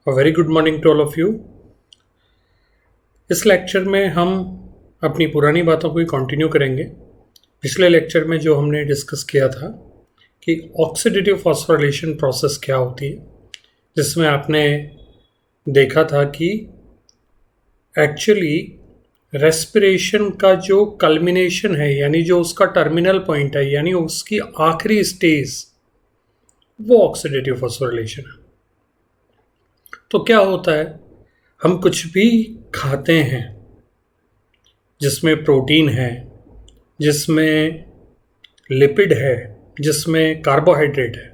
Very good morning to all of you. इस lecture में हम अपनी पुरानी बातों को ही कंटिन्यू करेंगे। पिछले लेक्चर में जो हमने डिस्कस किया था कि ऑक्सीडेटिव फॉस्फोरिलेशन प्रोसेस क्या होती है, जिसमें आपने देखा था कि एक्चुअली रेस्पिरेशन का जो कल्मिनेशन है, यानी जो उसका टर्मिनल पॉइंट है, यानी उसकी आखिरी स्टेज, वो ऑक्सीडेटिव फॉस्फोरिलेशन है। तो क्या होता है, हम कुछ भी खाते हैं जिसमें प्रोटीन है, जिसमें लिपिड है, जिसमें कार्बोहाइड्रेट है,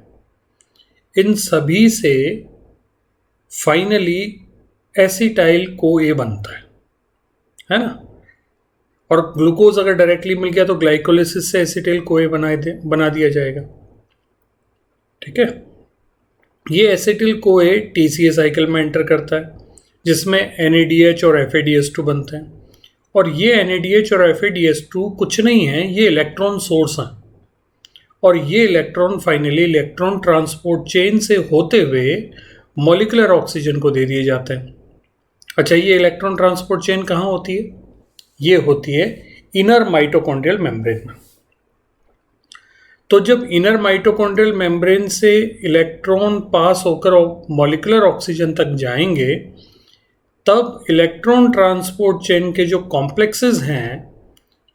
इन सभी से फाइनली एसिटाइल CoA बनता है ना। और ग्लूकोज अगर डायरेक्टली मिल गया तो ग्लाइकोलिसिस से एसिटाइल CoA बना दिया जाएगा। ठीक है, ये एसिटिल CoA TCA साइकिल में एंटर करता है, जिसमें NADH और FADH2 बनते हैं। और ये NADH और FADH2 कुछ नहीं है, ये इलेक्ट्रॉन सोर्स हैं। और ये electron finally electron transport chain से होते हुए मॉलिक्यूलर ऑक्सीजन को दे दिए जाते हैं। अच्छा, ये इलेक्ट्रॉन ट्रांसपोर्ट चेन कहाँ होती है? ये होती है इनर माइटोकॉन्ड्रियल मेम्ब्रेन में। तो जब इनर माइटोकॉन्ड्रियल मेम्ब्रेन से इलेक्ट्रॉन पास होकर मॉलिक्यूलर ऑक्सीजन तक जाएंगे, तब इलेक्ट्रॉन ट्रांसपोर्ट चेन के जो कॉम्प्लेक्सेस हैं,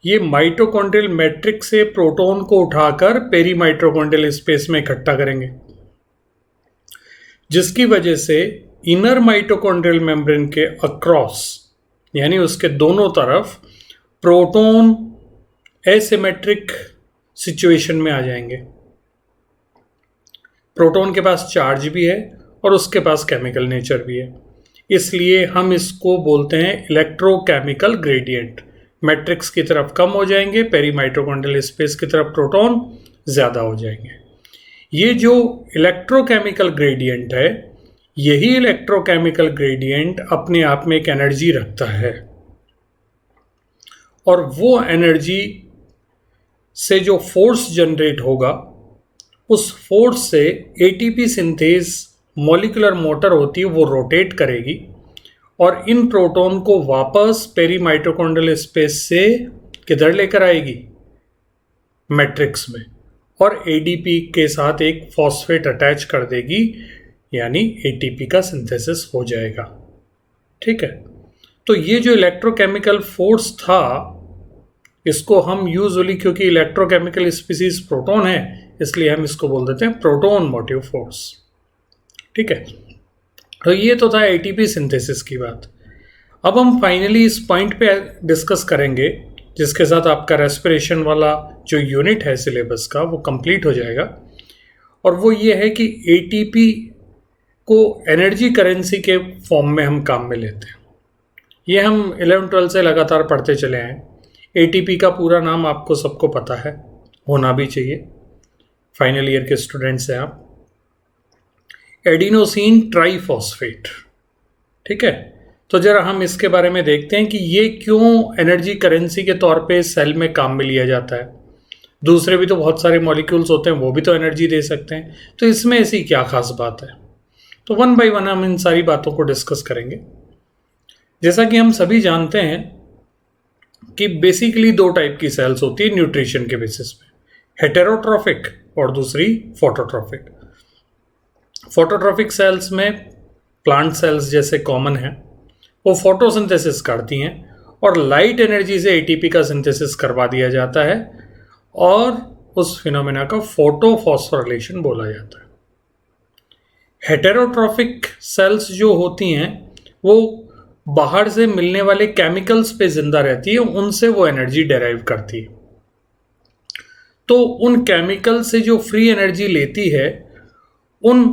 ये माइटोकॉन्ड्रियल मैट्रिक्स से प्रोटॉन को उठाकर पेरी माइटोकॉन्ड्रियल स्पेस में इकट्ठा करेंगे, जिसकी वजह से इनर माइटोकॉन्ड्रियल मेम्ब्रेन के अक्रॉस, यानी उसके दोनों तरफ, प्रोटॉन एसिमेट्रिक सिचुएशन में आ जाएंगे। प्रोटॉन के पास चार्ज भी है और उसके पास केमिकल नेचर भी है, इसलिए हम इसको बोलते हैं इलेक्ट्रोकेमिकल ग्रेडियंट। मैट्रिक्स की तरफ कम हो जाएंगे, पेरी माइटोकॉन्ड्रियल स्पेस की तरफ प्रोटॉन ज़्यादा हो जाएंगे। ये जो इलेक्ट्रोकेमिकल ग्रेडियंट है, यही इलेक्ट्रोकेमिकल ग्रेडियंट अपने आप में एक एनर्जी रखता है, और वो एनर्जी से जो फोर्स जनरेट होगा, उस फोर्स से ATP सिंथेज मॉलिक्यूलर मोटर होती है, वो रोटेट करेगी और इन प्रोटॉन को वापस पेरी माइटोकॉन्ड्रियल स्पेस से किधर लेकर आएगी? मैट्रिक्स में, और ADP के साथ एक फॉस्फेट अटैच कर देगी, यानी ATP का सिंथेसिस हो जाएगा। ठीक है, तो ये जो इलेक्ट्रोकेमिकल फोर्स था, इसको हम यूजुअली, क्योंकि इलेक्ट्रोकेमिकल स्पीसीज प्रोटॉन है, इसलिए हम इसको बोल देते हैं प्रोटॉन मोटिव फोर्स। ठीक है, तो ये तो था ATP सिंथेसिस की बात। अब हम फाइनली इस पॉइंट पे डिस्कस करेंगे, जिसके साथ आपका रेस्पिरेशन वाला जो यूनिट है सिलेबस का, वो कंप्लीट हो जाएगा। और वो ये है कि ATP को एनर्जी करेंसी के फॉर्म में हम काम में लेते हैं। ये हम 11-12 से लगातार पढ़ते चले हैं। ATP का पूरा नाम आपको सबको पता है, होना भी चाहिए, फाइनल ईयर के स्टूडेंट्स हैं आप। Adenosine triphosphate. ठीक है, तो जरा हम इसके बारे में देखते हैं कि ये क्यों एनर्जी करेंसी के तौर पे सेल में काम में लिया जाता है। दूसरे भी तो बहुत सारे मॉलिक्यूल्स होते हैं, वो भी तो एनर्जी दे सकते हैं, तो इसमें ऐसी क्या खास बात है? तो वन बाय वन हम इन सारी बातों को डिस्कस करेंगे। जैसा कि हम सभी जानते हैं कि बेसिकली दो टाइप की सेल्स होती है न्यूट्रिशन के बेसिस पे, हेटेरोट्रॉफिक और दूसरी फोटोट्रॉफिक। फोटोट्रॉफिक सेल्स में प्लांट सेल्स जैसे कॉमन है, वो फोटोसिंथेसिस करती हैं और लाइट एनर्जी से ATP का सिंथेसिस करवा दिया जाता है, और उस फिनोमेना का फोटोफॉस्फोरिलेशन बोला जाता है। हेटेरोट्रॉफिक सेल्स जो होती हैं, वो बाहर से मिलने वाले केमिकल्स पे जिंदा रहती है, उनसे वो एनर्जी डेराइव करती है। तो उन केमिकल से जो फ्री एनर्जी लेती है, उन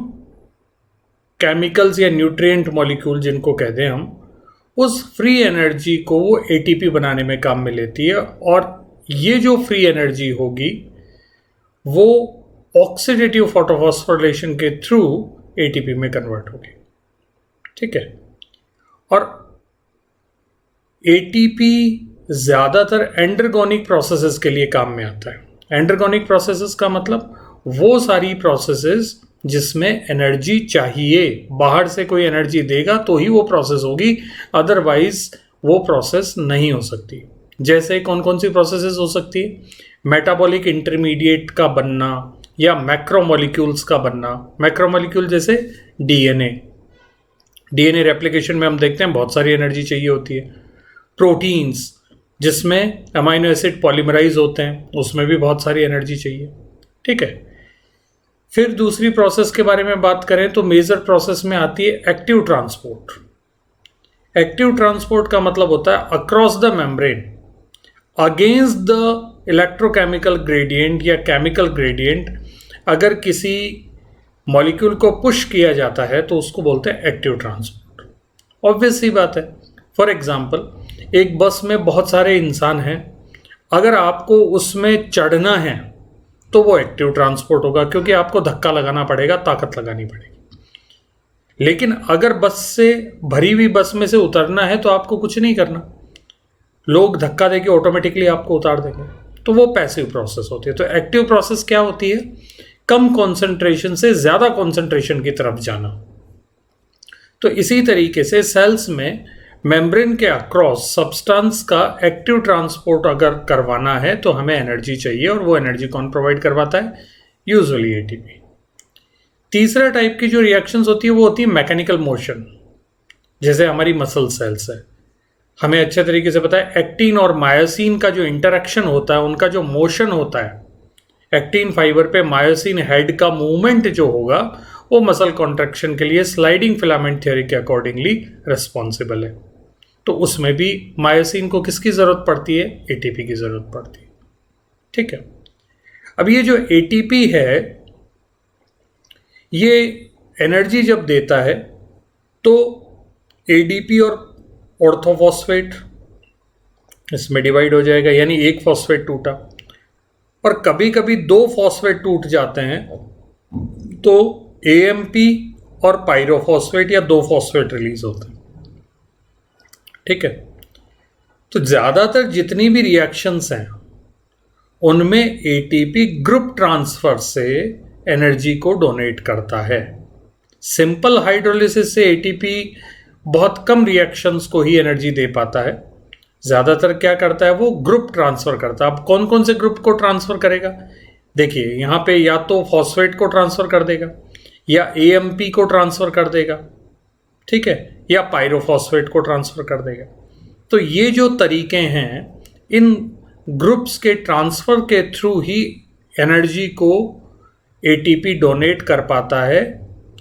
केमिकल्स या न्यूट्रिएंट मॉलिक्यूल जिनको कहते हैं हम, उस फ्री एनर्जी को वो ATP बनाने में काम में लेती है, और ये जो फ्री एनर्जी होगी वो ऑक्सीडेटिव फोटोफॉस्फोरिलेशन के थ्रू ATP में कन्वर्ट होगी। ठीक है, और ATP ज़्यादातर एंडरगोनिक प्रोसेसेस के लिए काम में आता है। एंडरगोनिक प्रोसेसेस का मतलब वो सारी प्रोसेसेस जिसमें एनर्जी चाहिए, बाहर से कोई एनर्जी देगा तो ही वो प्रोसेस होगी, अदरवाइज वो प्रोसेस नहीं हो सकती। जैसे कौन कौन सी प्रोसेसेस हो सकती है? मेटाबॉलिक इंटरमीडिएट का बनना या मैक्रोमोलिक्यूल्स का बनना। मैक्रोमोलिक्यूल जैसे डीएनए, डीएनए रेप्लिकेशन में हम देखते हैं बहुत सारी एनर्जी चाहिए होती है। प्रोटीन्स जिसमें अमाइनो एसिड पॉलीमराइज होते हैं, उसमें भी बहुत सारी एनर्जी चाहिए। ठीक है। फिर दूसरी प्रोसेस के बारे में बात करें तो मेजर प्रोसेस में आती है एक्टिव ट्रांसपोर्ट। एक्टिव ट्रांसपोर्ट का मतलब होता है across the membrane against the electrochemical gradient या केमिकल ग्रेडियंट। अगर किसी मॉलिक्यूल को पुश किया जाता है तो उसको बोलते हैं एक्टिव ट्रांसपोर्ट। ऑब्वियस सी बात है। फॉर एग्जाम्पल, एक बस में बहुत सारे इंसान हैं, अगर आपको उसमें चढ़ना है तो वो एक्टिव ट्रांसपोर्ट होगा, क्योंकि आपको धक्का लगाना पड़ेगा, ताकत लगानी पड़ेगी। लेकिन अगर बस से भरी हुई बस में से उतरना है तो आपको कुछ नहीं करना, लोग धक्का देके ऑटोमेटिकली आपको उतार देंगे, तो वो पैसिव प्रोसेस होती है। तो एक्टिव प्रोसेस क्या होती है? कम कॉन्सेंट्रेशन से ज़्यादा कॉन्सेंट्रेशन की तरफ जाना। तो इसी तरीके से सेल्स में मेम्ब्रेन के अक्रॉस सब्सटेंस का एक्टिव ट्रांसपोर्ट अगर करवाना है तो हमें एनर्जी चाहिए, और वो एनर्जी कौन प्रोवाइड करवाता है? Usually ATP. तीसरा टाइप की जो रिएक्शंस होती है वो होती है मैकेनिकल मोशन। जैसे हमारी मसल सेल्स है, हमें अच्छे तरीके से पता है एक्टिन और मायोसिन का जो इंटरेक्शन होता है, उनका जो मोशन होता है, एक्टिन फाइबर पे मायोसिन हेड का मूवमेंट जो होगा वो मसल कॉन्ट्रैक्शन के लिए स्लाइडिंग फिलामेंट थ्योरी के अकॉर्डिंगली रिस्पॉन्सिबल है। तो उसमें भी मायोसिन को किसकी ज़रूरत पड़ती है? एटीपी की ज़रूरत पड़ती है। ठीक है। अब ये जो एटीपी है, ये एनर्जी जब देता है तो एडीपी और ऑर्थोफॉस्फेट इसमें डिवाइड हो जाएगा, यानी एक फॉस्फेट टूटा, और कभी कभी दो फॉस्फेट टूट जाते हैं तो एएमपी और पायरोफॉस्फेट या दो फॉस्फेट रिलीज होते हैं। ठीक है। तो ज़्यादातर जितनी भी रिएक्शंस हैं उनमें एटीपी ग्रुप ट्रांसफर से एनर्जी को डोनेट करता है। सिंपल हाइड्रोलिसिस से एटीपी बहुत कम रिएक्शंस को ही एनर्जी दे पाता है। ज़्यादातर क्या करता है? वो ग्रुप ट्रांसफ़र करता है। अब कौन कौन से ग्रुप को ट्रांसफ़र करेगा? देखिए, यहाँ पे या तो फॉस्फेट को ट्रांसफ़र कर देगा, या एएमपी को ट्रांसफ़र कर देगा, ठीक है, या पायरोफॉस्फेट को ट्रांसफ़र कर देगा। तो ये जो तरीके हैं, इन ग्रुप्स के ट्रांसफ़र के थ्रू ही एनर्जी को एटीपी डोनेट कर पाता है।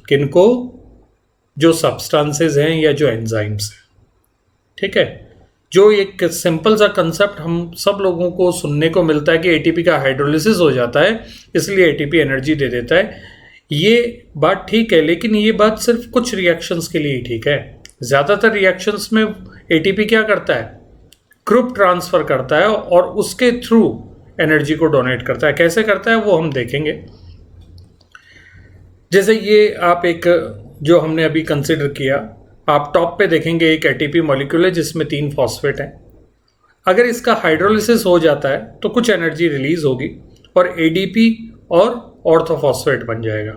किनको? जो सब्सटेंसेस हैं या जो एंजाइम्स हैं। ठीक है। जो एक सिंपल सा कंसेप्ट हम सब लोगों को सुनने को मिलता है कि एटीपी का हाइड्रोलिसिस हो जाता है इसलिए एटीपी एनर्जी दे देता है, ये बात ठीक है, लेकिन ये बात सिर्फ कुछ रिएक्शंस के लिए ही ठीक है। ज़्यादातर रिएक्शंस में एटीपी क्या करता है? ग्रुप ट्रांसफ़र करता है और उसके थ्रू एनर्जी को डोनेट करता है। कैसे करता है वो हम देखेंगे। जैसे ये आप एक जो हमने अभी कंसिडर किया, आप टॉप पे देखेंगे एक एटीपी मॉलिक्यूल है जिसमें 3 फॉस्फेट हैं। अगर इसका हाइड्रोलिसिस हो जाता है तो कुछ एनर्जी रिलीज होगी और एडीपी और ऑर्थोफॉस्फेट बन जाएगा।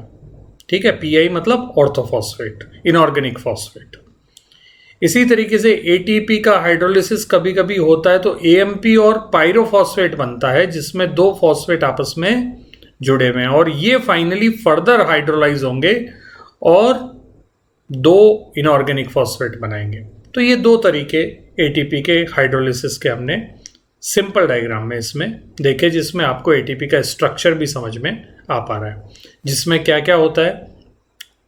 ठीक है। पीआई मतलब ऑर्थोफॉस्फेट, इनऑर्गेनिक फॉस्फेट। इसी तरीके से एटीपी का हाइड्रोलिसिस कभी कभी होता है तो एएमपी और पायरोफॉस्फेट बनता है, जिसमें 2 फॉस्फेट आपस में जुड़े हुए हैं, और ये फाइनली फर्दर हाइड्रोलाइज होंगे और 2 इनऑर्गेनिक फॉस्फेट बनाएंगे। तो ये 2 तरीके एटीपी के हाइड्रोलिसिस के हमने सिंपल डायग्राम में इसमें देखे, जिसमें आपको एटीपी का स्ट्रक्चर भी समझ में आ पा रहा है। जिसमें क्या क्या होता है?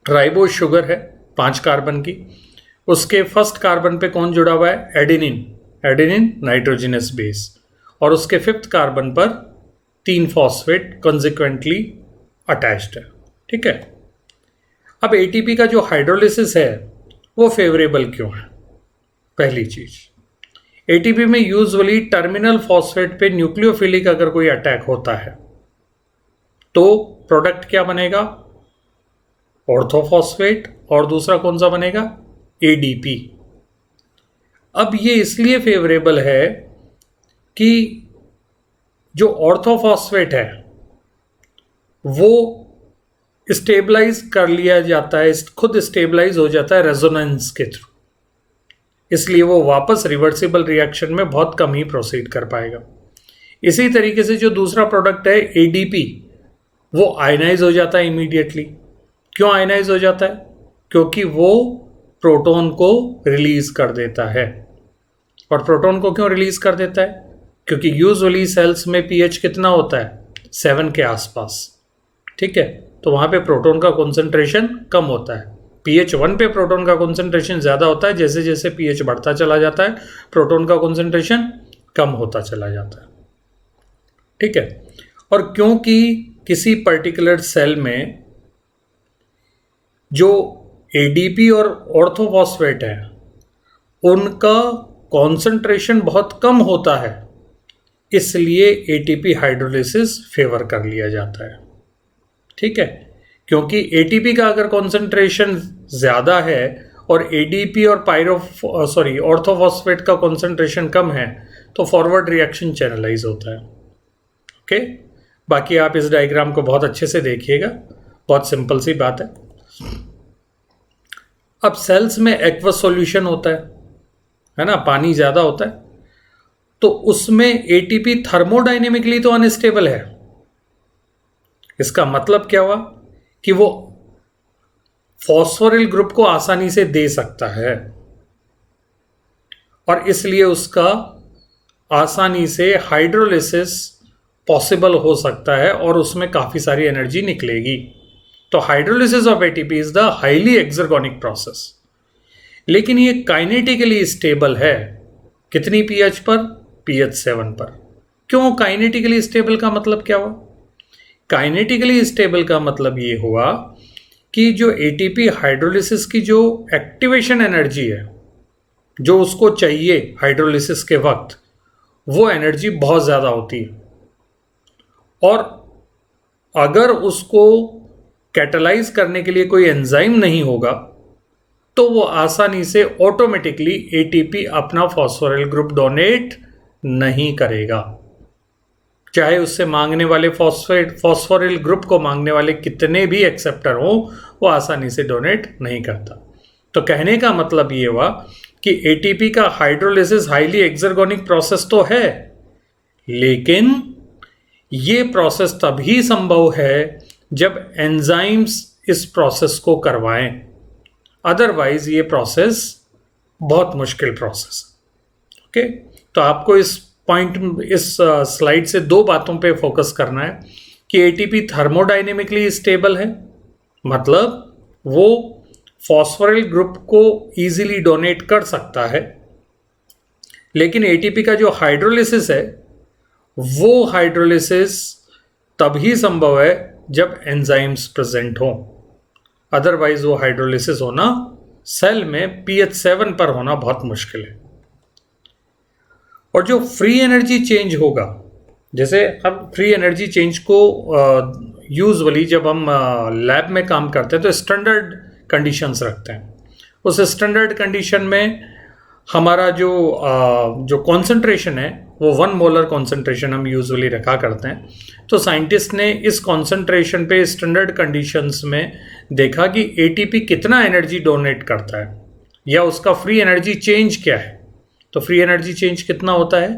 राइबोज शुगर है 5 कार्बन की, उसके फर्स्ट कार्बन पे कौन जुड़ा हुआ है? एडेनिन, एडेनिन नाइट्रोजनस बेस, और उसके 5th कार्बन पर 3 फॉस्फेट कॉन्सिक्वेंटली अटैच्ड है। ठीक है। अब एटीपी का जो हाइड्रोलिसिस है वो फेवरेबल क्यों है? पहली चीज, एटीपी में यूजुअली टर्मिनल फॉस्फेट पे न्यूक्लियोफिलिक अगर कोई अटैक होता है तो प्रोडक्ट क्या बनेगा? ऑर्थोफॉस्फेट, और दूसरा कौन सा बनेगा? एडीपी। अब ये इसलिए फेवरेबल है कि जो ऑर्थोफॉस्फेट है वो स्टेबलाइज कर लिया जाता है, खुद स्टेबलाइज हो जाता है रेजोनेंस के थ्रू, इसलिए वो वापस रिवर्सिबल रिएक्शन में बहुत कम ही प्रोसीड कर पाएगा। इसी तरीके से जो दूसरा प्रोडक्ट है एडीपी, वो आयनाइज हो जाता है इमीडिएटली। क्यों आयनाइज हो जाता है? क्योंकि वो प्रोटॉन को रिलीज कर देता है। और प्रोटॉन को क्यों रिलीज कर देता है? क्योंकि यूजुअली सेल्स में पीएच कितना होता है? 7 के आसपास। ठीक है, तो वहां पे प्रोटॉन का कॉन्सेंट्रेशन कम होता है। पीएच 1 पे प्रोटॉन का कॉन्सेंट्रेशन ज्यादा होता है, जैसे जैसे पीएच बढ़ता चला जाता है प्रोटॉन का कॉन्सेंट्रेशन कम होता चला जाता है। ठीक है, और क्योंकि किसी पर्टिकुलर सेल में जो एडीपी और ऑर्थोफॉस्फेट है उनका कॉन्सेंट्रेशन बहुत कम होता है, इसलिए एटीपी हाइड्रोलिसिस फेवर कर लिया जाता है। ठीक है, क्योंकि एटीपी का अगर कॉन्सेंट्रेशन ज़्यादा है और एडीपी और ऑर्थोफॉस्फेट का कॉन्सेंट्रेशन कम है तो फॉरवर्ड रिएक्शन चैनलाइज होता है। ओके, बाकी आप इस डायग्राम को बहुत अच्छे से देखिएगा, बहुत सिंपल सी बात है। अब सेल्स में एक्वस सॉल्यूशन होता है ना, पानी ज़्यादा होता है, तो उसमें एटीपी थर्मोडाइनेमिकली तो अनस्टेबल है। इसका मतलब क्या हुआ कि वो फॉस्फोरिल ग्रुप को आसानी से दे सकता है और इसलिए उसका आसानी से हाइड्रोलिसिस पॉसिबल हो सकता है और उसमें काफ़ी सारी एनर्जी निकलेगी। तो hydrolysis of ATP is the highly exergonic process, लेकिन ये काइनेटिकली स्टेबल है। कितनी पीएच पर? पीएच 7 पर। क्यों काइनेटिकली स्टेबल का मतलब क्या हुआ? काइनेटिकली स्टेबल का मतलब ये हुआ कि जो एटीपी हाइड्रोलिसिस की जो एक्टिवेशन एनर्जी है, जो उसको चाहिए हाइड्रोलिसिस के वक्त, वो एनर्जी बहुत ज़्यादा होती है और अगर उसको कैटलाइज करने के लिए कोई एंजाइम नहीं होगा तो वो आसानी से ऑटोमेटिकली एटीपी अपना फॉस्फोरिल ग्रुप डोनेट नहीं करेगा। चाहे उससे मांगने वाले फॉस्फोरिल ग्रुप को मांगने वाले कितने भी एक्सेप्टर हों, वो आसानी से डोनेट नहीं करता। तो कहने का मतलब ये हुआ कि एटीपी का हाइड्रोलिसिस हाईली एक्सर्गोनिक प्रोसेस तो है, लेकिन ये प्रोसेस तभी संभव है जब एंजाइम्स इस प्रोसेस को करवाएं, अदरवाइज ये प्रोसेस बहुत मुश्किल प्रोसेस है। ओके, तो आपको इस स्लाइड से 2 बातों पे फोकस करना है कि एटीपी थर्मोडाइनेमिकली स्टेबल है, मतलब वो फॉस्फोरिल ग्रुप को इजीली डोनेट कर सकता है, लेकिन एटीपी का जो हाइड्रोलिसिस है वो हाइड्रोलिसिस तभी संभव है जब एंजाइम्स प्रेजेंट हों, अदरवाइज वो हाइड्रोलिसिस होना सेल में पीएच 7 पर होना बहुत मुश्किल है। और जो फ्री एनर्जी चेंज होगा, जैसे हम फ्री एनर्जी चेंज को यूजुअली जब हम लैब में काम करते हैं तो स्टैंडर्ड कंडीशंस रखते हैं। उस स्टैंडर्ड कंडीशन में हमारा जो कॉन्सेंट्रेशन है वो 1 मोलर कॉन्सेंट्रेशन हम यूजुअली रखा करते हैं। तो साइंटिस्ट ने इस कॉन्सेंट्रेशन पे स्टैंडर्ड कंडीशंस में देखा कि एटीपी कितना एनर्जी डोनेट करता है या उसका फ्री एनर्जी चेंज क्या है। तो फ्री एनर्जी चेंज कितना होता है?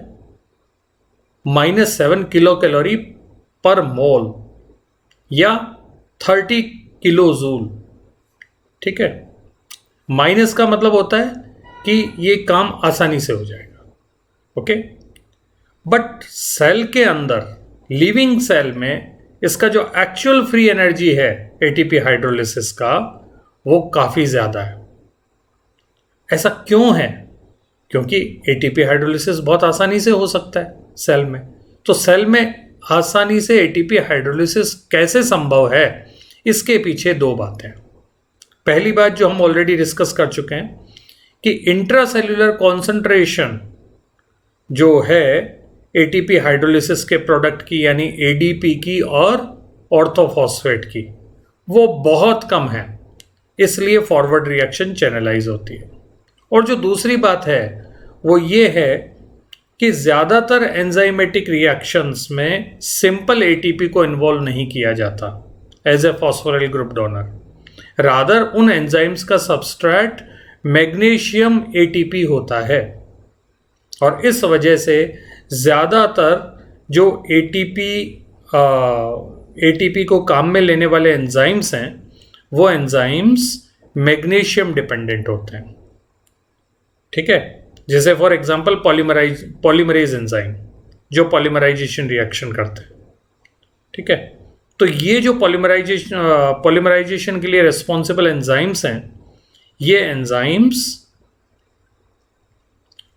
-7 किलो कैलोरी पर मोल या 30 किलो जूल। ठीक है, माइनस का मतलब होता है कि ये काम आसानी से हो जाएगा। ओके, बट सेल के अंदर, लिविंग सेल में, इसका जो एक्चुअल फ्री एनर्जी है एटीपी हाइड्रोलिसिस का, वो काफ़ी ज़्यादा है। ऐसा क्यों है? क्योंकि एटीपी हाइड्रोलिसिस बहुत आसानी से हो सकता है सेल में। तो सेल में आसानी से एटीपी हाइड्रोलिसिस कैसे संभव है, इसके पीछे 2 बातें। पहली बात जो हम ऑलरेडी डिस्कस कर चुके हैं कि इंट्रासेल्यूलर कॉन्सेंट्रेशन जो है एटीपी हाइड्रोलिसिस के प्रोडक्ट की, यानी एडीपी की और ऑर्थोफॉस्फेट की, वो बहुत कम है, इसलिए फॉरवर्ड रिएक्शन चैनलाइज होती है। और जो दूसरी बात है वो ये है कि ज़्यादातर एंजाइमेटिक रिएक्शंस में सिंपल एटीपी को इन्वॉल्व नहीं किया जाता, as a phosphoryl group donor. Rather उन एंजाइम्स का सबस्ट्रेट मैग्नीशियम एटीपी होता है, और इस वजह से ज़्यादातर जो एटीपी को काम में लेने वाले एंजाइम्स हैं वो एंजाइम्स मैग्नीशियम डिपेंडेंट होते हैं। ठीक है, जैसे फॉर एग्जांपल पॉलीमरेज एंजाइम जो पॉलीमराइजेशन रिएक्शन करते हैं। ठीक है, तो ये जो पॉलीमराइजेशन के लिए रिस्पॉन्सिबल एंजाइम्स हैं, ये एंजाइम्स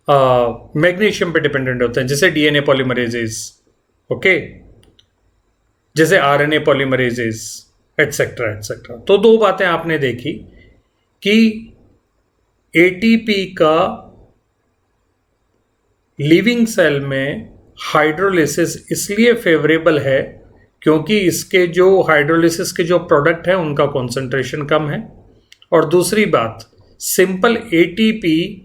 मैग्नीशियम पे डिपेंडेंट होते हैं, जैसे डीएनए पॉलीमरेजेस, ओके, जैसे आरएनए पॉलीमरेजेस, एटसेट्रा एटसेट्रा। तो दो बातें आपने देखी कि एटीपी का लिविंग सेल में हाइड्रोलिसिस इसलिए फेवरेबल है क्योंकि इसके जो हाइड्रोलिसिस के जो प्रोडक्ट हैं उनका कॉन्सेंट्रेशन कम है, और दूसरी बात, सिंपल एटीपी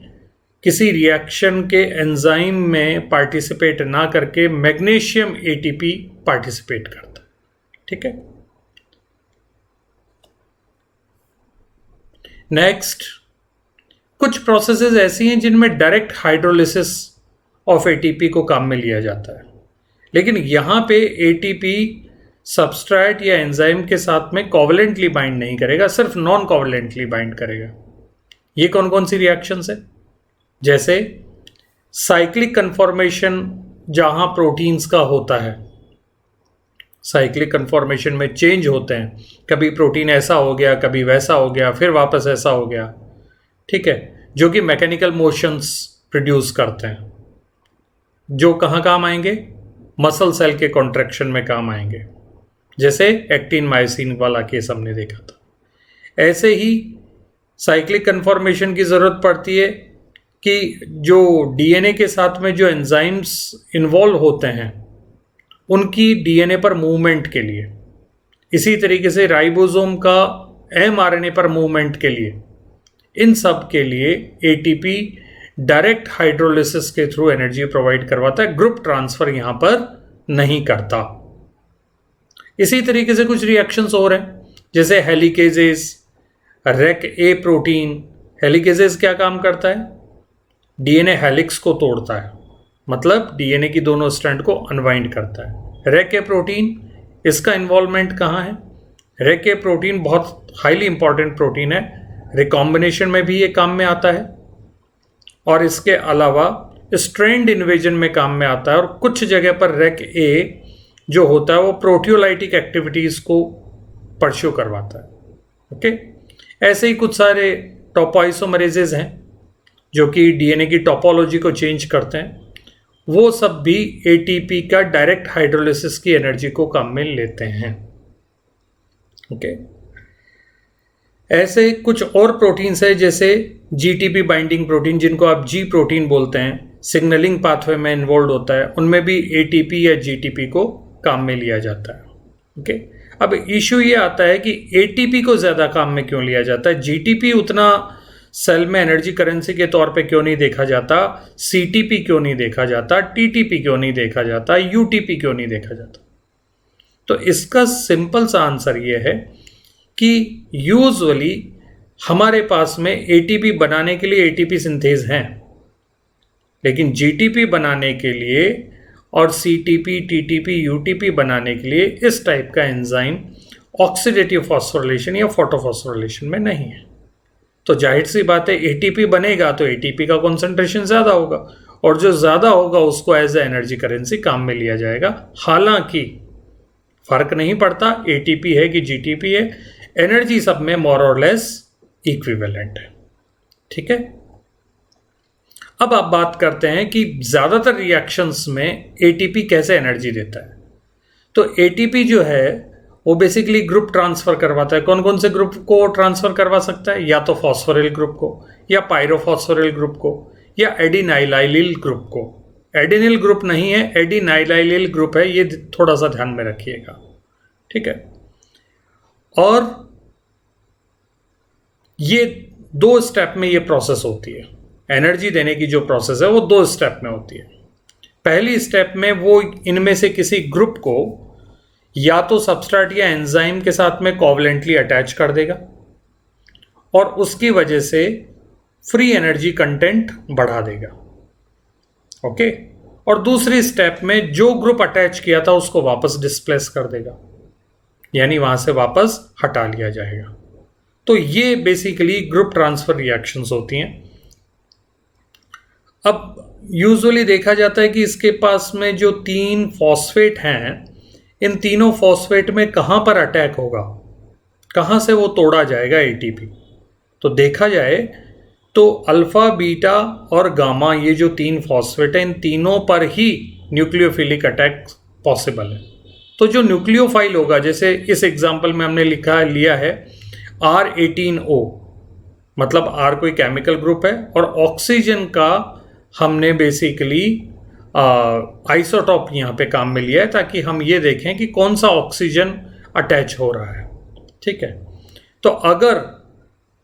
किसी रिएक्शन के एंजाइम में पार्टिसिपेट ना करके मैग्नीशियम एटीपी पार्टिसिपेट करता है। ठीक है, नेक्स्ट, कुछ प्रोसेसेस ऐसी हैं जिनमें डायरेक्ट हाइड्रोलिसिस ऑफ एटीपी को काम में लिया जाता है, लेकिन यहां पे एटीपी सबस्ट्रेट या एंजाइम के साथ में कोवलेंटली बाइंड नहीं करेगा, सिर्फ नॉन कोवलेंटली बाइंड करेगा। ये कौन कौन सी रिएक्शंस है? जैसे साइक्लिक कन्फॉर्मेशन जहां प्रोटीन्स का होता है, साइक्लिक कन्फॉर्मेशन में चेंज होते हैं, कभी प्रोटीन ऐसा हो गया, कभी वैसा हो गया, फिर वापस ऐसा हो गया। ठीक है, जो कि मैकेनिकल मोशंस प्रोड्यूस करते हैं, जो कहाँ काम आएंगे? मसल सेल के कॉन्ट्रैक्शन में काम आएंगे, जैसे एक्टिन मायोसिन वाला केस हमने देखा था। ऐसे ही साइक्लिक कन्फॉर्मेशन की ज़रूरत पड़ती है कि जो डीएनए के साथ में जो एंजाइम्स इन्वॉल्व होते हैं उनकी डीएनए पर मूवमेंट के लिए, इसी तरीके से राइबोसोम का एमआरएनए पर मूवमेंट के लिए, इन सब के लिए एटीपी डायरेक्ट हाइड्रोलिसिस के थ्रू एनर्जी प्रोवाइड करवाता है, ग्रुप ट्रांसफर यहां पर नहीं करता। इसी तरीके से कुछ रिएक्शंस हो रहे हैं, जैसे हेलिकेजेस, रेक ए प्रोटीन। हेलिकेजेस क्या काम करता है? डीएनए हेलिक्स को तोड़ता है, मतलब डीएनए की दोनों स्ट्रैंड को अनवाइंड करता है। रेक ए प्रोटीन, इसका इन्वॉल्वमेंट कहाँ है? रेक ए प्रोटीन बहुत हाईली इंपॉर्टेंट प्रोटीन है, रिकॉम्बिनेशन में भी ये काम में आता है, और इसके अलावा स्ट्रैंड इन्वेजन में काम में आता है, और कुछ जगह पर रेक ए जो होता है वो प्रोटियोलाइटिक एक्टिविटीज को परस्यू करवाता है। ओके, ऐसे ही कुछ सारे टॉपोइसोमरेजेस हैं जो कि डीएनए की टोपोलॉजी को चेंज करते हैं, वो सब भी एटीपी का डायरेक्ट हाइड्रोलिसिस की एनर्जी को काम में लेते हैं। ओके, ऐसे कुछ और प्रोटीन्स है, जैसे जीटीपी बाइंडिंग प्रोटीन, जिनको आप जी प्रोटीन बोलते हैं, सिग्नलिंग पाथवे में इन्वॉल्व होता है, उनमें भी एटीपी या जीटीपी को काम में लिया जाता है। ओके, अब इशू ये आता है कि एटीपी को ज़्यादा काम में क्यों लिया जाता है, जीटीपी उतना सेल में एनर्जी करेंसी के तौर पे क्यों नहीं देखा जाता, सीटीपी क्यों नहीं देखा जाता, टीटीपी क्यों नहीं देखा जाता, यूटीपी क्यों नहीं देखा जाता? तो इसका सिंपल सा आंसर ये है कि यूजुअली हमारे पास में एटीपी बनाने के लिए एटीपी सिंथेज हैं, लेकिन जीटीपी बनाने के लिए और सीटीपी, टीटीपी, यूटीपी बनाने के लिए इस टाइप का एंजाइम ऑक्सीडेटिव फॉस्फोरिलेशन या फोटोफॉस्फोरिलेशन में नहीं है। तो जाहिर सी बात है, एटीपी बनेगा तो एटीपी का कॉन्सेंट्रेशन ज़्यादा होगा, और जो ज़्यादा होगा उसको एज ए एनर्जी करेंसी काम में लिया जाएगा। हालांकि फर्क नहीं पड़ता एटीपी है कि जीटीपी है, एनर्जी सब में मोर और लेस इक्विवेलेंट है। ठीक है, अब आप बात करते हैं कि ज़्यादातर रिएक्शंस में एटीपी कैसे एनर्जी देता है। तो एटीपी जो है वो बेसिकली ग्रुप ट्रांसफर करवाता है। कौन कौन से ग्रुप को ट्रांसफर करवा सकता है? या तो फॉस्फोरिल ग्रुप को, या पायरोफॉस्फोरिल ग्रुप को, या एडिनाइलाइलिल ग्रुप को। एडिनिल ग्रुप नहीं है, एडिनाइलाइलिल ग्रुप है, ये थोड़ा सा ध्यान में रखिएगा। ठीक है, और ये 2 स्टेप में ये प्रोसेस होती है। एनर्जी देने की जो प्रोसेस है वो 2 स्टेप में होती है। पहली स्टेप में वो इनमें से किसी ग्रुप को या तो सबस्ट्रेट या एंजाइम के साथ में कोवलेंटली अटैच कर देगा और उसकी वजह से फ्री एनर्जी कंटेंट बढ़ा देगा। ओके, और दूसरी स्टेप में जो ग्रुप अटैच किया था उसको वापस डिस्प्लेस कर देगा, यानी वहां से वापस हटा लिया जाएगा। तो ये बेसिकली ग्रुप ट्रांसफर रिएक्शंस होती हैं। अब यूजुअली देखा जाता है कि इसके पास में जो 3 फॉस्फेट हैं, इन तीनों फॉस्फेट में कहां पर अटैक होगा, कहां से वो तोड़ा जाएगा एटीपी। तो देखा जाए तो अल्फा, बीटा और गामा, ये जो 3 फॉस्फेट हैं, इन तीनों पर ही न्यूक्लियोफिलिक अटैक पॉसिबल है। तो जो न्यूक्लियोफाइल होगा, जैसे इस एग्जांपल में हमने लिया है R18O, मतलब R कोई केमिकल ग्रुप है और ऑक्सीजन का हमने बेसिकली आइसोटॉप यहाँ पे काम में लिया है ताकि हम ये देखें कि कौन सा ऑक्सीजन अटैच हो रहा है। ठीक है, तो अगर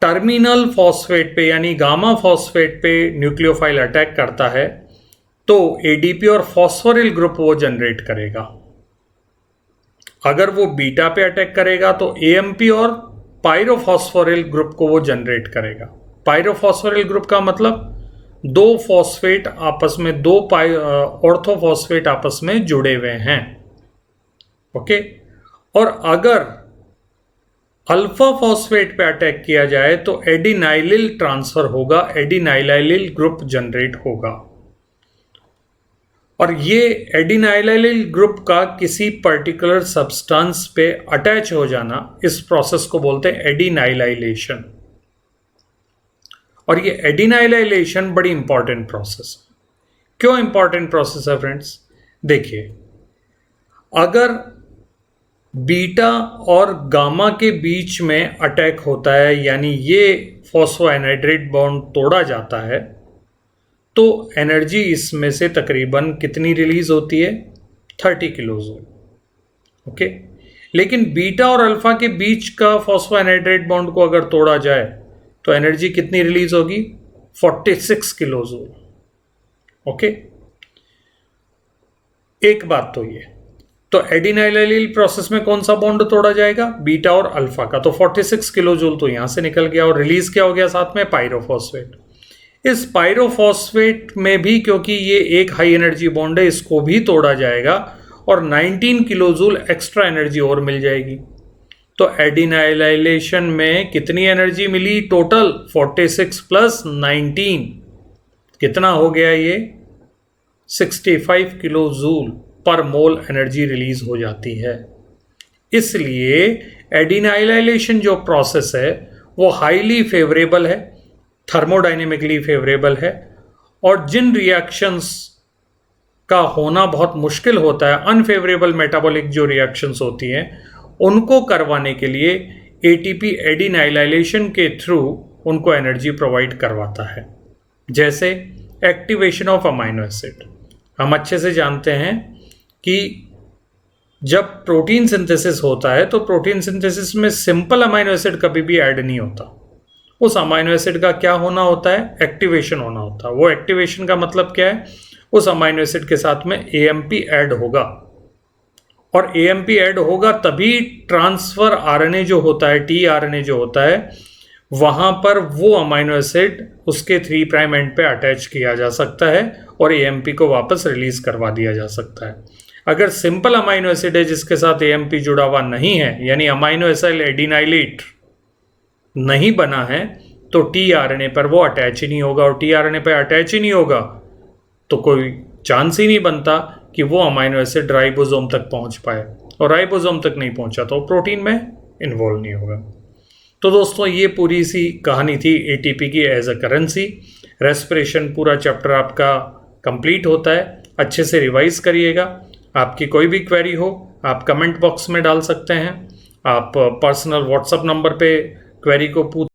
टर्मिनल फॉस्फेट पे यानी गामा फॉस्फेट पे न्यूक्लियोफाइल अटैक करता है तो एडीपी और फॉस्फोरिल ग्रुप वो जनरेट करेगा। अगर वो बीटा पे अटैक करेगा तो एएमपी और पायरोफॉस्फोरिल ग्रुप को वो जनरेट करेगा। पायरोफॉस्फोरिल ग्रुप का मतलब 2 फॉस्फेट आपस में, 2 ऑर्थोफॉस्फेट आपस में जुड़े हुए हैं। ओके, और अगर अल्फा फॉस्फेट पे अटैक किया जाए तो एडिनाइलिल ट्रांसफर होगा, एडिनाइलिल ग्रुप जनरेट होगा। और ये एडिनाइलिल ग्रुप का किसी पर्टिकुलर सब्सटेंस पे अटैच हो जाना, इस प्रोसेस को बोलते हैं एडिनाइलाइलेशन। और ये एडिनाइलाइलेशन बड़ी इंपॉर्टेंट प्रोसेस है। क्यों इंपॉर्टेंट प्रोसेस है फ्रेंड्स? देखिए, अगर बीटा और गामा के बीच में अटैक होता है, यानी ये फॉस्फोएनहाइड्रेट बॉन्ड तोड़ा जाता है, तो एनर्जी इसमें से तकरीबन कितनी रिलीज होती है? 30 किलो जूल। ओके, लेकिन बीटा और अल्फा के बीच का फॉस्फोएनहाइड्रेट बॉन्ड को अगर तोड़ा जाए तो एनर्जी कितनी रिलीज होगी? 46 किलो जूल। ओके, एक बात तो ये, तो एडिनाइलिल प्रोसेस में कौन सा बॉन्ड तोड़ा जाएगा? बीटा और अल्फा का। तो 46 किलो जूल तो यहां से निकल गया और रिलीज क्या हो गया साथ में? पायरोफॉस्फेट। इस पायरोफॉस्फेट में भी, क्योंकि ये एक हाई एनर्जी बॉन्ड है, इसको भी तोड़ा जाएगा और 19 किलो जूल एक्स्ट्रा एनर्जी और मिल जाएगी। तो एडिनाइलाइलेशन में कितनी एनर्जी मिली टोटल? 46 प्लस 19 कितना हो गया? ये 65 किलो जूल पर मोल एनर्जी रिलीज हो जाती है। इसलिए एडिनाइलाइलेशन जो प्रोसेस है वो हाईली फेवरेबल है, थर्मोडाइनेमिकली फेवरेबल है, और जिन रिएक्शंस का होना बहुत मुश्किल होता है, अनफेवरेबल मेटाबॉलिक जो रिएक्शंस होती हैं, उनको करवाने के लिए एटीपी एडिनाइलाइलेशन के थ्रू उनको एनर्जी प्रोवाइड करवाता है। जैसे एक्टिवेशन ऑफ अमाइनो एसिड, हम अच्छे से जानते हैं कि जब प्रोटीन सिंथेसिस होता है तो प्रोटीन सिंथेसिस में सिंपल अमाइनो एसिड कभी भी ऐड नहीं होता। उस अमाइनो एसिड का क्या होना होता है? एक्टिवेशन होना होता है। वो एक्टिवेशन का मतलब क्या है? उस अमाइनो एसिड के साथ में एएमपी ऐड होगा, और एएमपी ऐड होगा तभी ट्रांसफर आरएनए जो होता है, टी आरएनए जो होता है, वहां पर वो अमाइनो एसिड उसके 3 प्राइम एंड पे अटैच किया जा सकता है और एएमपी को वापस रिलीज करवा दिया जा सकता है। अगर सिंपल अमाइनो एसिड है जिसके साथ एएमपी जुड़ा हुआ नहीं है, यानी अमाइनो एसिड एडिनाइलेट नहीं बना है, तो टी आरएनए पर वो अटैच ही नहीं होगा, और टी आरएनए पर अटैच ही नहीं होगा तो कोई चांस ही नहीं बनता कि वो अमाइनो एसिड राइबोसोम तक पहुंच पाए, और राइबोसोम तक नहीं पहुंचा तो प्रोटीन में इन्वॉल्व नहीं होगा। तो दोस्तों, ये पूरी सी कहानी थी एटीपी की एज अ करेंसी। रेस्पिरेशन पूरा चैप्टर आपका कंप्लीट होता है। अच्छे से रिवाइज करिएगा। आपकी कोई भी क्वेरी हो आप कमेंट बॉक्स में डाल सकते हैं। आप पर्सनल व्हाट्सएप नंबर पे क्वेरी को पूछ